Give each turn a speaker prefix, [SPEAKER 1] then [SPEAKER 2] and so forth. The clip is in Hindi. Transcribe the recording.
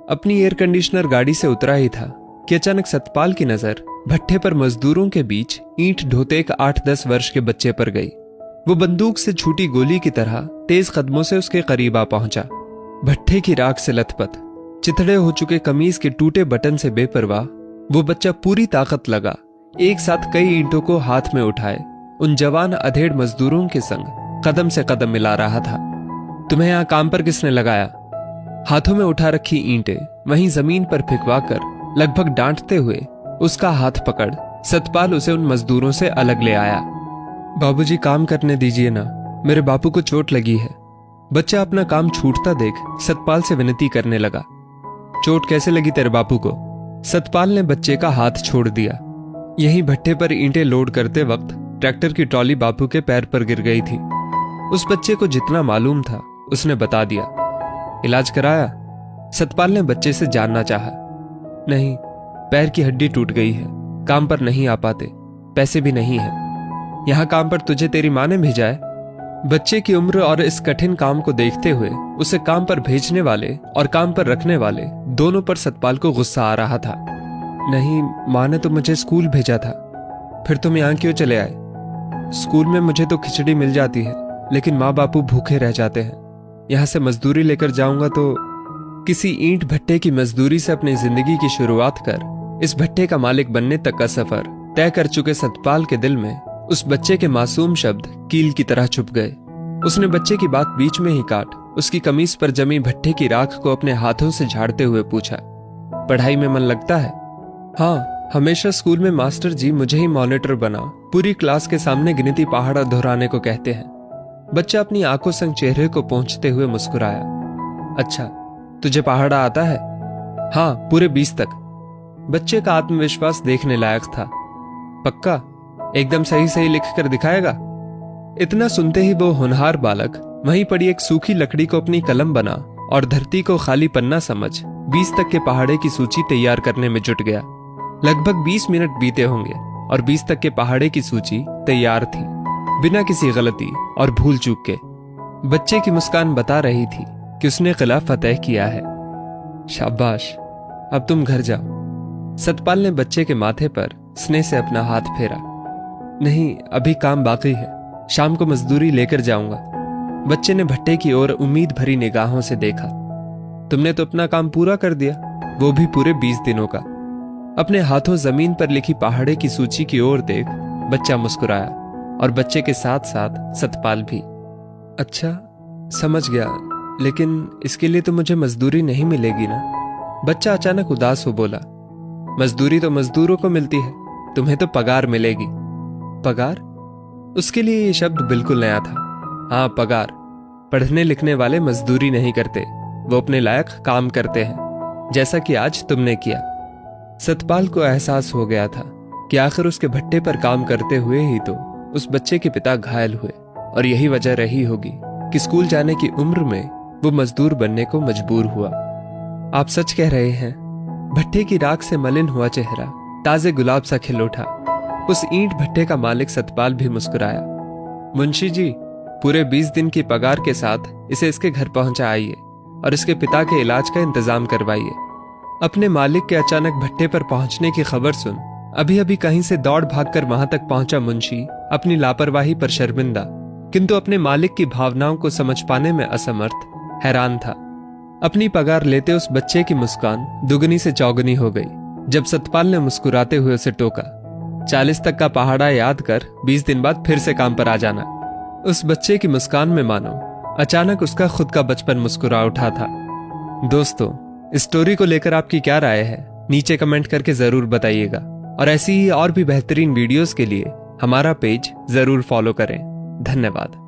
[SPEAKER 1] अपनी एयर कंडीशनर गाड़ी से उतरा ही था कि अचानक सतपाल की नजर भट्ठे पर मजदूरों के बीच ईंट ढोते एक 8-10 वर्ष के बच्चे पर गई। वो बंदूक से छूटी गोली की तरह तेज कदमों से उसके करीब आ पहुंचा। भट्ठे की राख से लथपथ, चिथड़े हो चुके कमीज के टूटे बटन से बेपरवाह वो बच्चा पूरी ताकत लगा एक साथ कई ईंटों को हाथ में उठाए उन जवान अधेड़ मजदूरों के संग कदम से कदम मिला रहा था। तुम्हें यहां काम पर किसने लगाया? हाथों में उठा रखी ईंटें वहीं जमीन पर फिकवा कर लगभग डांटते हुए उसका हाथ पकड़ सतपाल उसे उन मजदूरों से अलग ले आया। बाबूजी, काम करने दीजिए ना, मेरे बापू को चोट लगी है। बच्चा अपना काम छूटता देख सतपाल से विनती करने लगा। चोट कैसे लगी तेरे बापू को? सतपाल ने बच्चे का हाथ छोड़ दिया। यहीं भट्ठे पर ईंटें लोड करते वक्त ट्रैक्टर की ट्रॉली बापू के पैर पर गिर गई थी। उस बच्चे को जितना मालूम था उसने बता दिया। इलाज कराया? सतपाल ने बच्चे से जानना चाहा। नहीं, पैर की हड्डी टूट गई है, काम पर नहीं आ पाते, पैसे भी नहीं है। यहां काम पर तुझे तेरी मां ने भेजा है? बच्चे की उम्र और इस कठिन काम को देखते हुए उसे काम पर भेजने वाले और काम पर रखने वाले दोनों पर सतपाल को गुस्सा आ रहा था। नहीं, मां ने तो मुझे स्कूल भेजा था। फिर तुम यहां क्यों चले आए? स्कूल में मुझे तो खिचड़ी मिल जाती है, लेकिन माँ बापू भूखे रह जाते हैं। यहां से मजदूरी लेकर जाऊंगा तो किसी ईंट भट्टे की मजदूरी से अपनी जिंदगी की शुरुआत कर इस भट्टे का मालिक बनने तक का सफर तय कर चुके सतपाल के दिल में उस बच्चे के मासूम शब्द कील की तरह छुप गए। उसने बच्चे की बात बीच में ही काट उसकी कमीज पर जमी भट्टे की राख को अपने हाथों से झाड़ते हुए पूछा, पढ़ाई में मन लगता है? हाँ, हमेशा स्कूल में मास्टर जी मुझे ही मॉनिटर बना पूरी क्लास के सामने गिनती पहाड़ा दोहराने को कहते हैं। बच्चा अपनी आंखों संग चेहरे को पोंछते हुए मुस्कुराया। अच्छा, तुझे पहाड़ा आता है? हाँ, पूरे 20 तक। बच्चे का आत्मविश्वास देखने लायक था। पक्का? एकदम सही सही लिख कर दिखाएगा? इतना सुनते ही वो होनहार बालक वहीं पड़ी एक सूखी लकड़ी को अपनी कलम बना और धरती को खाली पन्ना समझ 20 तक के पहाड़े की सूची तैयार करने में जुट गया। लगभग 20 मिनट बीते होंगे और 20 तक के पहाड़े की सूची तैयार थी, बिना किसी गलती और भूल चूक के। बच्चे की मुस्कान बता रही थी कि उसने किला फतेह किया है। शाबाश, अब तुम घर जाओ। सतपाल ने बच्चे के माथे पर स्नेह से अपना हाथ फेरा। नहीं, अभी काम बाकी है, शाम को मजदूरी लेकर जाऊंगा। बच्चे ने भट्टे की ओर उम्मीद भरी निगाहों से देखा। तुमने तो अपना काम पूरा कर दिया, वो भी पूरे 20 दिनों का। अपने हाथों जमीन पर लिखी पहाड़े की सूची की ओर देख बच्चा मुस्कुराया और बच्चे के साथ साथ सतपाल भी। अच्छा, समझ गया, लेकिन इसके लिए तो मुझे मजदूरी नहीं मिलेगी ना? बच्चा अचानक उदास हो बोला। मजदूरी तो मजदूरों को मिलती है, तुम्हें तो पगार मिलेगी। पगार? उसके लिए ये शब्द बिल्कुल नया था। हाँ, पगार। पढ़ने लिखने वाले मजदूरी नहीं करते, वो अपने लायक काम करते हैं, जैसा कि आज तुमने किया। सतपाल को एहसास हो गया था कि आखिर उसके भट्टे पर काम करते हुए ही तो उस बच्चे के पिता घायल हुए, और यही वजह रही होगी कि स्कूल जाने की उम्र में वो मजदूर बनने को मजबूर हुआ। आप सच कह रहे हैं। भट्टे की राख से मलिन हुआ चेहरा ताजे गुलाब सा खिल उठा। उस ईंट भट्टे का मालिक सतपाल भी मुस्कुराया। मुंशी जी, पूरे 20 दिन की पगार के साथ इसे इसके घर पहुंचाइए और इसके पिता के इलाज का इंतजाम करवाइए। अपने मालिक के अचानक भट्टे पर पहुंचने की खबर सुन अभी अभी कहीं से दौड़ भागकर वहां तक पहुंचा मुंशी अपनी लापरवाही पर शर्मिंदा, किंतु अपने मालिक की भावनाओं को समझ पाने में असमर्थ, हैरान था। अपनी पगार लेते उस बच्चे की मुस्कान दुगनी से चौगुनी हो गई जब सतपाल ने मुस्कुराते हुए उसे टोका, 40 तक का पहाड़ा याद कर 20 दिन बाद फिर से काम पर आ जाना। उस बच्चे की मुस्कान में मानो अचानक उसका खुद का बचपन मुस्कुरा उठा था। दोस्तों, इस स्टोरी को लेकर आपकी क्या राय है? नीचे कमेंट करके जरूर बताइएगा, और ऐसी ही और भी बेहतरीन वीडियोस के लिए हमारा पेज जरूर फॉलो करें। धन्यवाद।